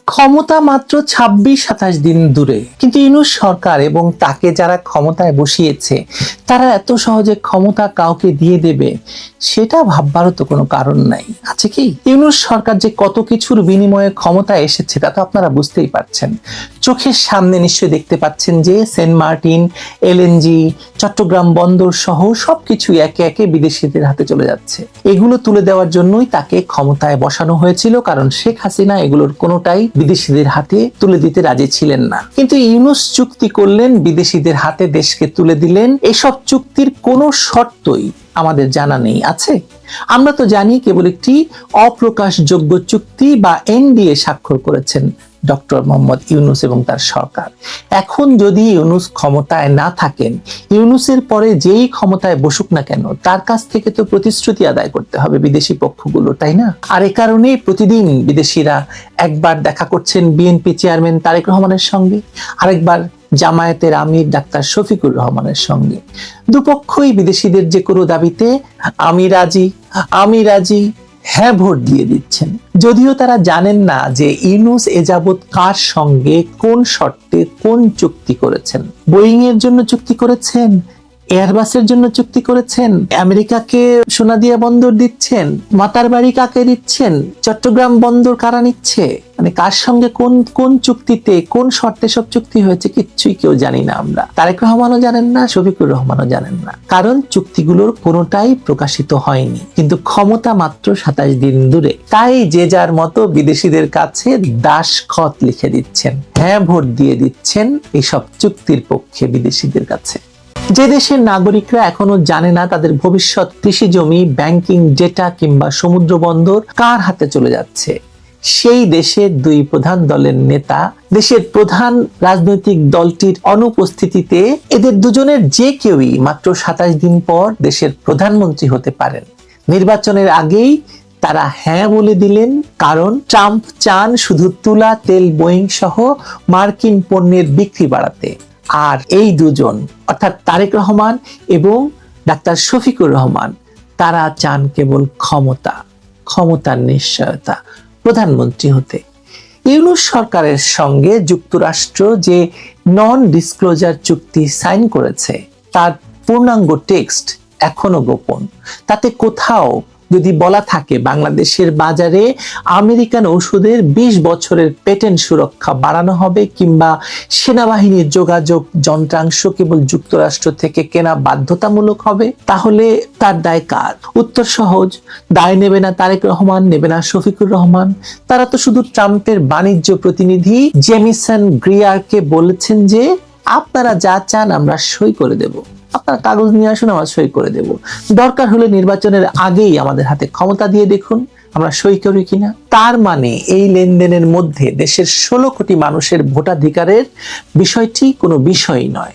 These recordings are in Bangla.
ক্ষমতা মাত্র ২৬-২৭ দিন দূরে, কিন্তু ইউনূস সরকার এবং তাকে যারা ক্ষমতায় বসিয়েছে তারা এত সহজে ক্ষমতা কাউকে দিয়ে দেবে সেটা ভাববারও তো কোনো কারণ নাই, আছে কি? ইউনূস সরকার যে কত কিছুর বিনিময়ে ক্ষমতায় এসেছে তা তো আপনারা বুঝতেই পারছেন। চোখের সামনে নিশ্চয়ই দেখতে পাচ্ছেন যে সেন্ট মার্টিন, এলএনজি, চট্টগ্রাম বন্দর সহ সবকিছু একে একে বিদেশিদের হাতে চলে যাচ্ছে। এগুলো তুলে দেওয়ার জন্যই তাকে ক্ষমতায় বসানো হয়েছিল, কারণ শেখ হাসিনা এগুলোর কোনোটাই বিদেশিদের হাতে তুলে দিতে রাজি ছিলেন না। কিন্তু ইউনূস চুক্তি করলেন, বিদেশিদের হাতে দেশকে তুলে দিলেন। এসব চুক্তির কোনো শর্তই আমাদের জানা নেই, আছে? আমরা তো জানি কেবল একটি অপ্রকাশযোগ্য চুক্তি বা এনডিএ স্বাক্ষর করেছেন ডক্টর মোহাম্মদ ইউনূস এবং তার সরকার। এখন যদি ইউনূস ক্ষমতায় না থাকেন, ইউনূসের পরে যেই ক্ষমতায় বসুক না কেন তার কাছ থেকে তো প্রতিশ্রুতি আদায় করতে হবে বিদেশি পক্ষগুলো, তাই না? আর এ কারণেই প্রতিদিন বিদেশিরা একবার দেখা করছেন বিএনপি চেয়ারম্যান তারেক রহমানের সঙ্গে, আরেকবার জামায়াতের আমির ডাক্তার শফিকুর রহমানের সঙ্গে। দুপক্ষই বিদেশিদের যে কোনো দাবিতে আমি রাজি, আমি রাজি, হ্যাঁ ভোট দিয়ে দিচ্ছেন, যদিও তারা জানেন না যে ইউনূস এ যাবৎ কার সঙ্গে কোন শর্তে কোন চুক্তি করেছেন। বোয়িং এর জন্য চুক্তি করেছেন, এয়ারবাসের জন্য চুক্তি করেছেন, আমেরিকাকে সোনাদিয়া বন্দর দিচ্ছেন, মাতার বাড়ি কাকে দিচ্ছেন, চট্টগ্রাম বন্দর কারা নিচ্ছে, মানে কার সঙ্গে কোন কোন চুক্তিতে কোন শর্তে সব চুক্তি হয়েছে কিচ্ছুই কেউ জানি না আমরা। তারেক রহমানও জানেন না, শফিকুর রহমানও জানেন না, কারণ চুক্তিগুলোর কোনোটাই প্রকাশিত হয়নি। কিন্তু ক্ষমতা মাত্র ২৭ দিন দূরে, তাই যে যার মতো বিদেশিদের কাছে দাসখত লিখে দিচ্ছেন, হ্যাঁ ভোট দিয়ে দিচ্ছেন এইসব চুক্তির পক্ষে বিদেশিদের কাছে। যে দেশের নাগরিকরা এখনো জানে না তাদের ভবিষ্যৎ কৃষি জমি, ব্যাংকিং ডেটা কিংবা সমুদ্র বন্দর কার হাতে চলে যাচ্ছে, সেই দেশের দুই প্রধান দলের নেতা দেশের প্রধান রাজনৈতিক দলটির অনুপস্থিতিতে এদের দুজনের যে কেউই মাত্র ২৭ দিন পর দেশের প্রধানমন্ত্রী হতে পারেন। নির্বাচনের আগেই তারা হ্যাঁ বলে দিলেন, কারণ ট্রাম্প চান শুধু তুলা, তেল, বোয়িং সহ মার্কিন পণ্যের বিক্রি বাড়াতে। আর এই দুজন অর্থাৎ তারেক রহমান এবং ডাক্তার শফিকুর রহমান তারা চান কেবল ক্ষমতা, ক্ষমতার নিশ্চয়তা, প্রধানমন্ত্রী হতে। ইউনূস সরকারের সঙ্গে যুক্তরাষ্ট্র যে নন ডিসক্লোজার চুক্তি সাইন করেছে তার পূর্ণাঙ্গ টেক্সট এখনো গোপন। তাতে কোথাও যদি বলা থাকে বাংলাদেশের বাজারে আমেরিকান ওষুধের ২০ বছরের পেটেন্ট সুরক্ষা বাড়ানো হবে, কিংবা সেনাবাহিনীর যোগাযোগ যন্ত্রাংশ কেবল যুক্তরাষ্ট্র থেকে কেনা বাধ্যতামূলক হবে, তাহলে তার দায় কার? উত্তর সহজ, দায় নেবে না তারেক রহমান, নেবে না শফিকুর রহমান। তারা তো শুধু ট্রাম্পের বাণিজ্য প্রতিনিধি জেমিসন গ্রিয়ারকে বলেছেন যে আপনারা যা চান আমরা সই করে দেব, আপনার কাগজ নিয়ে আসুন, আমরা সই করে দেব, দরকার হলে নির্বাচনের আগেই আমাদের হাতে ক্ষমতা দিয়ে দেখুন আমরা সই করি কিনা। তার মানে এই লেনদেনের মধ্যে দেশের ১৬ কোটি মানুষের ভোটাধিকারের বিষয়টি কোনো বিষয় নয়,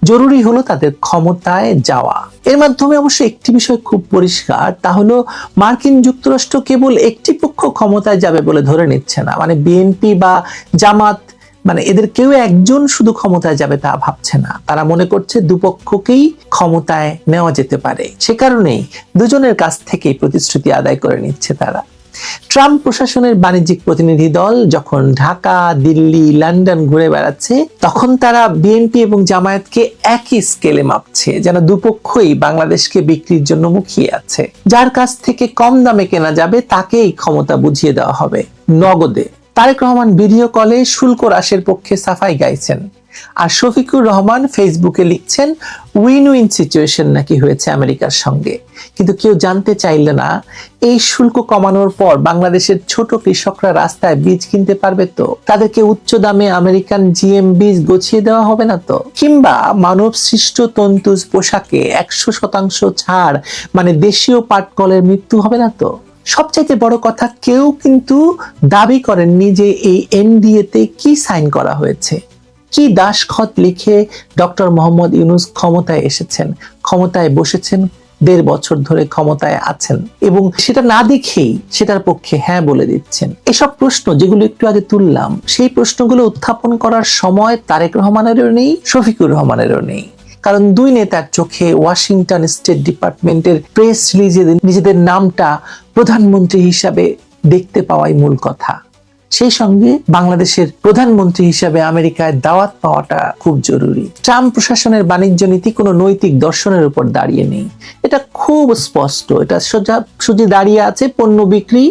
জরুরি হলো তাদের ক্ষমতায় যাওয়া। এর মাধ্যমে অবশ্য একটি বিষয় খুব পরিষ্কার, তা হলো মার্কিন যুক্তরাষ্ট্র কেবল একটি পক্ষ ক্ষমতায় যাবে বলে ধরে নিচ্ছে না, মানে বিএনপি বা জামাত, মানে এদের কেউ একজন শুধু ক্ষমতায় যাবে তা ভাবছে না। তারা মনে করছে দুপক্ষকেই ক্ষমতায় নেওয়া যেতে পারে, সে কারণেই দুজনের কাছ থেকেই প্রতিশ্রুতি আদায় করে নিচ্ছে তারা। ট্রাম্প প্রশাসনের বাণিজ্যিক প্রতিনিধি দল যখন ঢাকা, দিল্লি, লন্ডন ঘুরে বেড়াচ্ছে, তখন তারা বিএনপি এবং জামায়াতকে একই স্কেলে মাপছে, যেন দুপক্ষই বাংলাদেশকে বিক্রির জন্য মুখিয়ে আছে। যার কাছ থেকে কম দামে কেনা যাবে তাকেই ক্ষমতা বুঝিয়ে দেওয়া হবে নগদে। তারেক রহমান ভিডিও কলে শুল্ক হ্রাসের পক্ষে সাফাই গাইছেন, আর শফিকুর রহমান ফেসবুকে লিখছেন উইন উইন সিচুয়েশন নাকি হয়েছে আমেরিকার সঙ্গে। কিন্তু কেউ জানতে চাইলে না এই শুল্ক কমানোর পর বাংলাদেশের ছোট কৃষকরা রাস্তায় বীজ কিনতে পারবে তো? তাদেরকে উচ্চ দামে আমেরিকান জিএম বীজ গছিয়ে দেওয়া হবে না তো? কিংবা মানব সৃষ্ট তন্তুজ পোশাকে ১০০% ছাড়, মানে দেশীয় পাটকলের মৃত্যু হবে না তো? সবচাইতে বড় কথা, কেউ কিন্তু দাবি করেননি যে এই এনডিএ তে কি সাইন করা হয়েছে, কি দাসখত লিখে ডক্টর মোহাম্মদ ইউনূস ক্ষমতায় এসেছেন, ক্ষমতায় বসেছেন, ১.৫ বছর ধরে ক্ষমতায় আছেন, এবং সেটা না দেখেই সেটার পক্ষে হ্যাঁ বলে দিচ্ছেন। এসব প্রশ্ন যেগুলো একটু আগে তুললাম, সেই প্রশ্নগুলো উত্থাপন করার সময় তারেক রহমানেরও নেই, শফিকুর রহমানেরও নেই, কারণ দুই নেতার চোখে ওয়াশিংটন স্টেট ডিপার্টমেন্টের প্রেস রিলিজে নিজেদের নামটা প্রধানমন্ত্রী হিসাবে দেখতে পাওয়াই মূল কথা। সেই সঙ্গে বাংলাদেশের প্রধানমন্ত্রী হিসেবে আমেরিকায় দাওয়াত পাওয়াটা খুব জরুরি। ট্রাম্প প্রশাসনের বাণিজ্য নীতি কোনো নৈতিক দর্শনের উপর দাঁড়িয়ে নেই, এটা খুব স্পষ্ট। এটা সোজা দাঁড়িয়ে আছে পণ্য বিক্রি,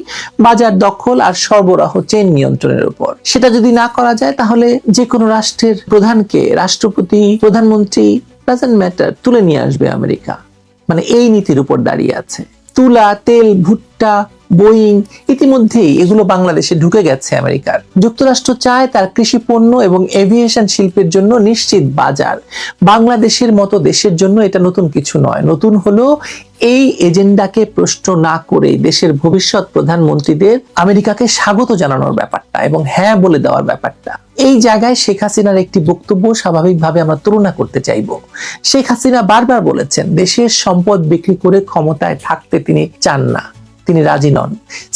বাজার দখল আর সরবরাহ চেইন নিয়ন্ত্রণের উপর। সেটা যদি না করা যায় তাহলে যে কোনো রাষ্ট্রের প্রধানকে, রাষ্ট্রপতি, প্রধানমন্ত্রী, ডাজন্ট ম্যাটার, তুলে নিয়ে আসবে আমেরিকা। মানে এই নীতির উপর দাঁড়িয়ে আছে। তুলা, তেল, ভুট্টা, বোয়িং ইতিমধ্যেই এগুলো বাংলাদেশে ঢুকে গেছে আমেরিকার। যুক্তরাষ্ট্র চায় তার কৃষি পণ্য এবং এভিয়েশন শিল্পের জন্য নিশ্চিত বাজার। বাংলাদেশের মতো দেশের জন্য এটা নতুন কিছু নয়। নতুন হলো এই এজেন্ডাকে প্রশ্ন না করে দেশের ভবিষ্যৎ প্রধানমন্ত্রীদের আমেরিকাকে স্বাগত জানানোর ব্যাপারটা এবং হ্যাঁ বলে দেওয়ার ব্যাপারটা। এই জায়গায় শেখ হাসিনার একটি বক্তব্য স্বাভাবিকভাবে আমরা তুলনা করতে চাইব। শেখ হাসিনা বারবার বলেছেন দেশের সম্পদ বিক্রি করে ক্ষমতায় থাকতে তিনি চান না, তিনি রাজি নন।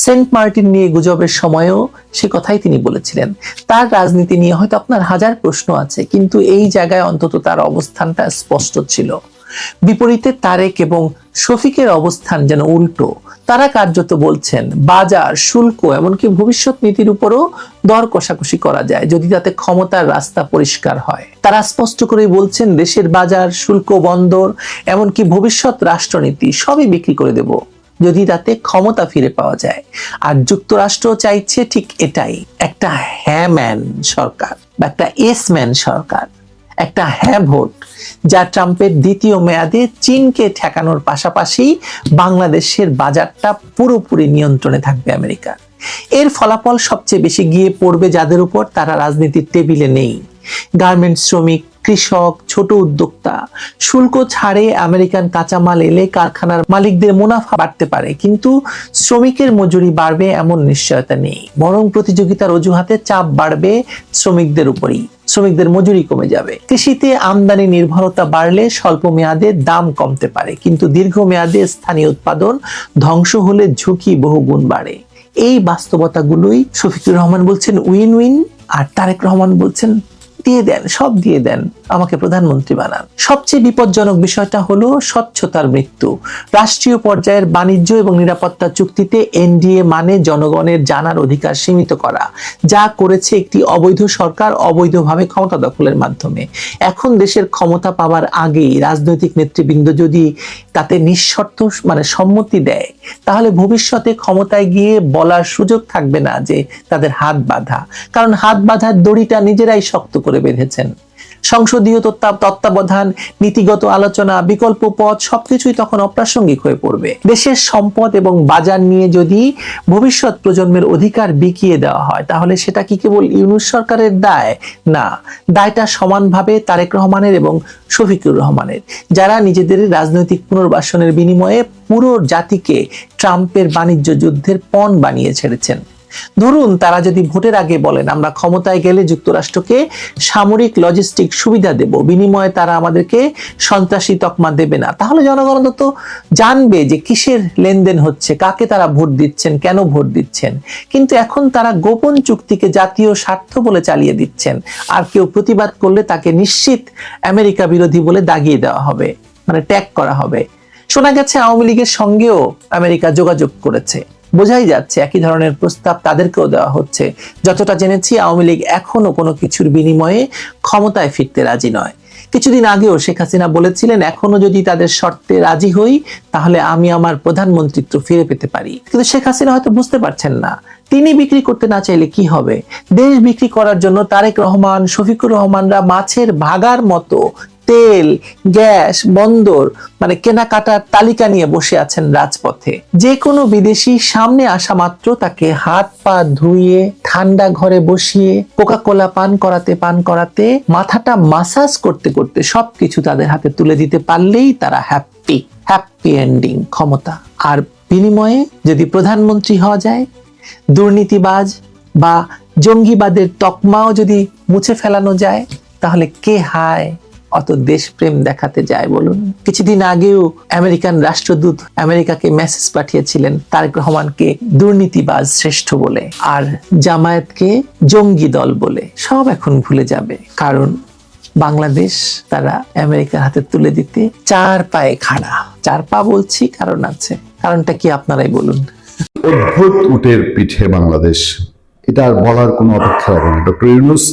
সেন্ট মার্টিন নিয়ে গুজবের সময়ও সে কথাই তিনি বলেছিলেন। তার রাজনীতি নিয়ে হয়তো আপনার হাজার প্রশ্ন আছে, কিন্তু এই জায়গায় অন্তত তার অবস্থানটা স্পষ্ট ছিল। বিপরীতে তারেক এবং শফিকের অবস্থান যেন উল্টো। তারা কার্যত বলছেন বাজার, শুল্ক, এমনকি ভবিষ্যৎ নীতির উপরও দর কষাকষি করা যায় যদি তাতে ক্ষমতার রাস্তা পরিষ্কার হয়। তারা স্পষ্ট করেই বলছেন দেশের বাজার, শুল্ক, বন্দর, এমনকি ভবিষ্যৎ রাষ্ট্রনীতি সবই বিক্রি করে দেব যদি তাতে ক্ষমতা ফিরে পাওয়া যায়। আর যুক্তরাষ্ট্র চাইছে ঠিক এটাই, একটা হ্যাঁ ম্যান সরকার বা একটা এস ম্যান সরকার, একটা হ্যাঁ ভোট, যা ট্রাম্পের দ্বিতীয় মেয়াদে চীনকে ঠেকানোর পাশাপাশি বাংলাদেশের বাজারটা পুরোপুরি নিয়ন্ত্রণে থাকবে আমেরিকার। এর ফলাফল সবচেয়ে বেশি গিয়ে পড়বে যাদের উপর, তারা রাজনীতির টেবিলে নেই। গার্মেন্টস শ্রমিক, কৃষক, ছোট উদ্যোক্তা। শুল্ক ছাড়ে আমেরিকান কাঁচামাল এলে কারখানার মালিকদের মুনাফা বাড়তে পারে, কিন্তু শ্রমিকের মজুরি বাড়বে এমন নিশ্চয়তা নেই। বরং প্রতিযোগিতার অজুহাতে চাপ বাড়বে শ্রমিকদের উপরই, শ্রমিকদের মজুরি কমে যাবে। কৃষিতে আমদানি নির্ভরতা বাড়লে স্বল্প মেয়াদে দাম কমতে পারে, কিন্তু দীর্ঘমেয়াদে স্থানীয় উৎপাদন ধ্বংস হলে ঝুঁকি বহুগুণ বাড়ে। এই বাস্তবতাগুলোই শফিকুর রহমান বলছেন উইন উইন, আর তারেক রহমান বলছেন দিয়ে দেন, সব দিয়ে দেন, আমাকে প্রধানমন্ত্রী বানান। সবচেয়ে বিপজ্জনক বিষয়টা হলো স্বচ্ছতার মৃত্যু। রাষ্ট্রীয় পর্যায়ের বাণিজ্য এবং নিরাপত্তা চুক্তিতে এনডিএ মানে জনগণের জানার অধিকার সীমিত করা, যা করেছে একটি অবৈধ সরকার অবৈধভাবে ক্ষমতা দখলের মাধ্যমে। এখন দেশের ক্ষমতা পাওয়ার আগেই রাজনৈতিক নেতৃবৃন্দ যদি তাতে নিঃশর্ত সম্মতি দেয়, তাহলে ভবিষ্যতে ক্ষমতায় গিয়ে বলার সুযোগ থাকবে না যে তাদের হাত বাঁধা, কারণ হাত বাঁধার দড়িটা নিজেরাই শক্ত করে বেঁধেছেন। সংসদীয় তত্ত্বাবধান, নীতিগত আলোচনা, বিকল্প পথ সবকিছুই তখন অপ্রাসঙ্গিক হয়ে পড়বে। দেশের সম্পদ এবং বাজার নিয়ে যদি ভবিষ্যৎ প্রজন্মের অধিকার বিকিয়ে দেওয়া হয়, তাহলে সেটা কি কেবল ইউনূস সরকারের দায়? না, দায়টা সমানভাবে তারেক রহমানের এবং শফিকুর রহমানের, যারা নিজেদের রাজনৈতিক পুনর্বাসনের বিনিময়ে পুরো জাতিকে ট্রাম্পের বাণিজ্য যুদ্ধের পণ বানিয়ে ছেড়েছেন। ধরুন তারা যদি ভোটের আগে বলেন আমরা ক্ষমতায় গেলে যুক্তরাষ্ট্রকে সামরিক লজিস্টিক সুবিধা দেব, বিনিময়ে তারা আমাদেরকে সন্ত্রাসী তকমা দেবে না, তাহলে জনগণ তো জানবে যে কিসের লেনদেন হচ্ছে, কাকে তারা ভোট দিচ্ছেন, কেন ভোট দিচ্ছেন। কিন্তু এখন তারা গোপন চুক্তিকে জাতীয় স্বার্থ বলে চালিয়ে দিচ্ছেন, আর কেউ প্রতিবাদ করলে তাকে নিশ্চিত আমেরিকা বিরোধী বলে দাগিয়ে দেওয়া হবে, ট্যাগ করা হবে। শোনা গেছে আওয়ামী লীগের সঙ্গেও আমেরিকা যোগাযোগ করেছে, বোঝাই যাচ্ছে একই ধরনের প্রস্তাব তাদেরকেও দেওয়া হচ্ছে। যতটা জেনেছি আওয়ামী লীগ এখনো কোনো কিছুর বিনিময়ে ক্ষমতায় ফিরতে রাজি নয়। কিছুদিন আগেও শেখ হাসিনা বলেছিলেন এখনো যদি তাদের শর্তে রাজি হই তাহলে আমি আমার প্রধানমন্ত্রিত্ব ফিরে পেতে পারি। কিন্তু শেখ হাসিনা হয়তো বুঝতে পারছেন না তিনি বিক্রি করতে না চাইলে কি হবে। দেশ বিক্রি করার জন্য তারেক রহমান, শফিকুর রহমানরা মাছের ভাগার মতো তেল, গ্যাস, বন্দর কেনাকাটার তালিকা নিয়ে বসে আছেন রাজপথে। যে কোনো বিদেশি সামনে আসা মাত্র তাকে হাত পা ধুইয়ে ঠান্ডা ঘরে বসিয়ে কোকা-কোলা পান করাতে মাথাটা মাসাজ করতে করতে সবকিছু তাদের হাতে তুলে দিতে পারলেই তারা হ্যাপি এন্ডিং ক্ষমতা। আর বিনিময়ে যদি প্রধানমন্ত্রী হওয়া যায়, দুর্নীতিবাজ বা জঙ্গিবাদের তকমাও যদি মুছে ফেলানো যায়, তাহলে কে হায় অত দেশপ্রেম দেখাতে যায় বলুন। কিছুদিন আগেও আমেরিকান রাষ্ট্রদূত আমেরিকাকে মেসেজ পাঠিয়েছিলেন তারেক রহমানকে দুর্নীতিবাজ শ্রেষ্ঠ বলে, আর জামায়াতকে জঙ্গি দল বলে। সব এখন ভুলে যাবে, কারণ বাংলাদেশ তারা আমেরিকার হাতে তুলে দিতে 4 পায়ে খাড়া। 4 পা বলছি কারণ আছে, কারণটা কি আপনারাই বলুন। অদ্ভুত উটের পিঠে বাংলাদেশ, এটা আর বলার কোনো অপেক্ষা রাখে না। ডক্টর ইউনূস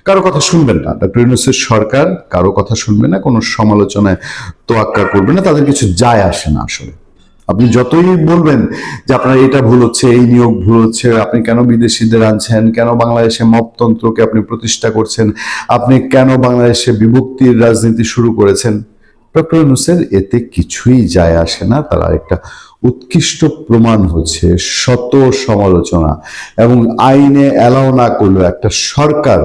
কারো কথা শুনবেন না, ডক্টর ইউনূসের সরকার কারো কথা শুনবে না, কোনো সমালোচনায় তোয়াক্কা করবে না, তাদের কিছু যায় আসে না আসলে। আপনি যতই বলবেন যে আপনার এটা ভুল হচ্ছে, এই নিয়োগ ভুল হচ্ছে, আপনি কেন বিদেশিদের আনছেন, কেন বাংলাদেশে মপতন্ত্রকে আপনি প্রতিষ্ঠা করছেন, আপনি কেন বাংলাদেশে বিভক্তির রাজনীতি শুরু করেছেন, ডক্টর ইউনূসের এতে কিছুই যায় আসে না। তারা একটা উৎকৃষ্ট প্রমাণ হচ্ছে শত সমালোচনা এবং আইনে অ্যালাউ না করলেও একটা সরকার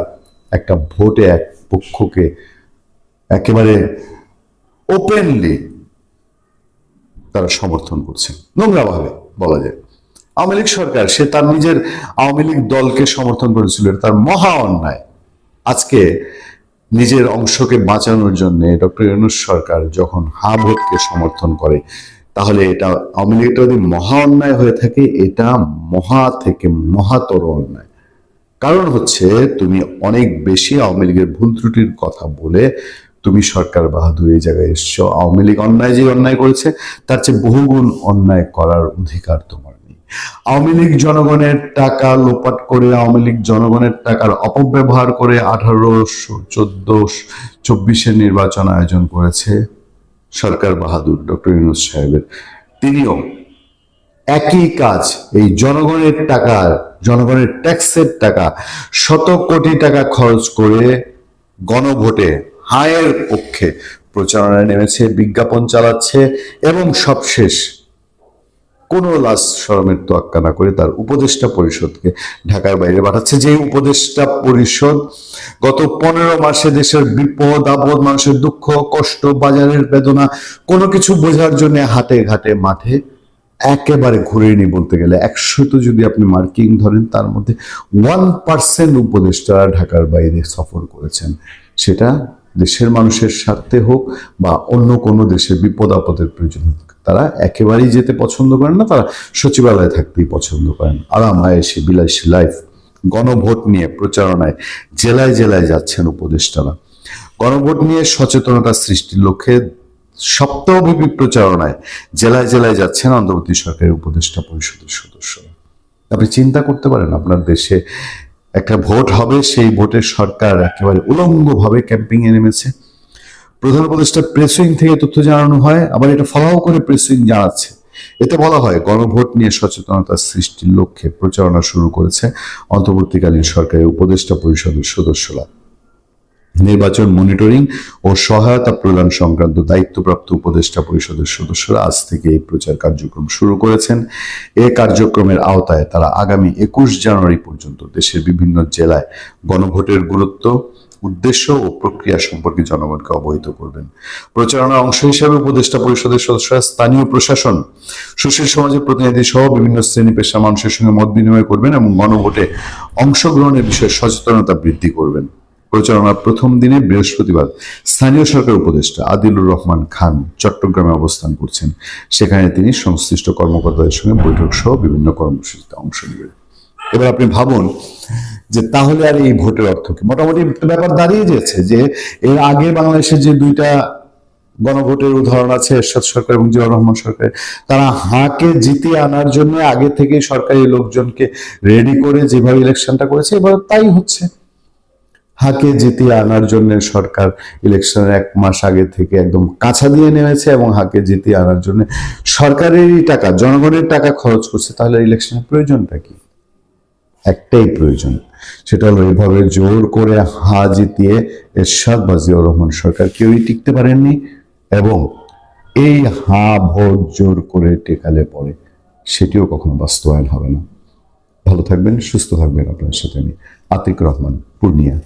একটা ভোটে এক পক্ষকে একেবারে ওপেনলি তারা সমর্থন করছে, নোংরা ভাবে বলা যায়। আওয়ামী লীগ সরকার সে তার নিজের আওয়ামী লীগ দলকে সমর্থন করেছিল, এটা তার মহা অন্যায়। আজকে নিজের অংশকে বাঁচানোর জন্য ডক্টর ইউনূস সরকার যখন হা ভোটকে সমর্থন করে, তাহলে এটা আওয়ামী লীগটা যদি মহা অন্যায় হয়ে থাকে, এটা মহা থেকে মহাতর অন্যায়। কারণ হচ্ছে তুমি অনেক বেশি আওয়ামী লীগের ভুল ত্রুটির কথা বলে তুমি সরকার বাহাদুর এই জায়গায় এসছো। আওয়ামী লীগ অন্যায় যে অন্যায় করেছে তার চেয়ে বহুগুণ অন্যায় করার অধিকার তোমার নেই। আওয়ামী লীগ জনগণের টাকা লোপাট করে, আওয়ামী লীগ জনগণের টাকার অপব্যবহার করে 18, 14, 24-এর নির্বাচন আয়োজন করেছে সরকার বাহাদুর ডক্টর ইউনূস সাহেবের। তিনিও একই কাজ, এই জনগণের টাকা, জনগণের ট্যাক্সের টাকা, শত কোটি টাকা খরচ করে গণভোটে হায়ের পক্ষে প্রচারণায় নেমেছে, বিজ্ঞাপন চালাচ্ছে এবং সবশেষ কোনো লাজ শরমের তোয়াক্কা না করে তার উপদেষ্টা পরিষদকে ঢাকার বাইরে পাঠাচ্ছে। যে উপদেষ্টা পরিষদ গত 15 মাসে দেশের বিপদ আপদ, মানুষের দুঃখ কষ্ট, বাজারের বেদনা কোনো কিছু বোঝার জন্য হাটে ঘাটে মাঠে একেবারে ঘুরেনি বলতে গেলে 100 যদি আপনি মার্কিং ধরেন, তার মধ্যে 1% উপদেষ্টারা ঢাকার বাইরে সফর করেছেন। সেটা দেশের মানুষের স্বার্থে হোক বা অন্য কোনো দেশের বিপদ আপদের প্রয়োজন হোক, তারা একেবারেই যেতে পছন্দ করেন না। তারা সচিবালয়ে থাকতেই পছন্দ করেন, আরাম আয়েসে বিলাসী লাইফ। গণভোট নিয়ে প্রচারণায় জেলায় জেলায় যাচ্ছেন উপদেষ্টারা। গণভোট নিয়ে সচেতনতা সৃষ্টির লক্ষ্যে সপ্তাহব্যাপী প্রচারণায় জেলায় জেলায় যাচ্ছেন অন্তর্বর্তী সরকারের উপদেষ্টা পরিষদের সদস্যরা। আপনি চিন্তা করতে পারেন আপনার দেশে একটা ভোট হবে, সেই ভোটে সরকার একেবারে উলঙ্গভাবে ক্যাম্পিং এ নেমেছে। প্রধান উপদেষ্টা প্রেস উইং থেকে তথ্য জানানো হয়, আবার এটা ফলাও করে প্রেস উইং জানাচ্ছে। এতে বলা হয় গণভোট নিয়ে সচেতনতা সৃষ্টির লক্ষ্যে প্রচারণা শুরু করেছে অন্তর্বর্তীকালীন সরকারের উপদেষ্টা পরিষদের সদস্যরা। নির্বাচন মনিটরিং ও সহায়তা প্রদান সংক্রান্ত দায়িত্বপ্রাপ্ত উপদেষ্টা পরিষদের সদস্যরা আজ থেকে এই প্রচার কার্যক্রম শুরু করেছেন। এ কার্যক্রমের আওতায় তারা আগামী 21 জানুয়ারি পর্যন্ত দেশের বিভিন্ন জেলায় গণভোটের গুরুত্ব, উদ্দেশ্য ও প্রক্রিয়া সম্পর্কে জনগণকে অবহিত করবেন। প্রচারণার অংশ হিসেবে উপদেষ্টা পরিষদের সদস্যরা স্থানীয় প্রশাসন, সুশীল সমাজের প্রতিনিধি সহ বিভিন্ন শ্রেণী পেশা মানুষের সঙ্গে মত বিনিময় করবেন এবং গণভোটে অংশগ্রহণের বিষয়ে সচেতনতা বৃদ্ধি করবেন। প্রচারণার প্রথম দিনে বৃহস্পতিবার স্থানীয় সরকার উপদেষ্টা আদিলুর রহমান খান চট্টগ্রামে অবস্থান করছেন। সেখানে তিনি সংশ্লিষ্ট কর্মকর্তাদের সঙ্গে বৈঠক সহ বিভিন্ন কর্মসূচিতে অংশ নেবেন। এবার আপনি ভাবুন যে তাহলে আর এই ভোটের অর্থ কি? মোটামুটি ব্যাপার দাঁড়িয়ে যাচ্ছে যে এর আগে বাংলাদেশের যে দুইটা গণভোটের উদাহরণ আছে, এরশাদ সরকার এবং জিয়াউর রহমান সরকার, তারা হাঁকে জিতিয়ে আনার জন্য আগে থেকে সরকারি লোকজনকে রেডি করে যেভাবে ইলেকশনটা করেছে, এবার তাই হচ্ছে। হাঁকে জিতিয়ে আনার জন্য সরকার ইলেকশনের 1 মাস আগে থেকে একদম কাছা দিয়ে নেমেছে এবং হাঁকে জিতিয়ে আনার জন্য সরকারেরই টাকা, জনগণের টাকা খরচ করছে। তাহলে ইলেকশনের প্রয়োজনটা কি? একটাই প্রয়োজন, সেটা হলো এইভাবে জোর করে হা জিতিয়ে এরশাদ বা জিয়াউর রহমান সরকার কেউই টিকতে পারেননি, এবং এই হা ভোট জোর করে টেকালে পরে সেটিও কখনো বাস্তবায়ন হবে না। ভালো থাকবেন, সুস্থ থাকবেন। আপনার সাথে আমি আতিক রহমান, পূর্ণিয়া।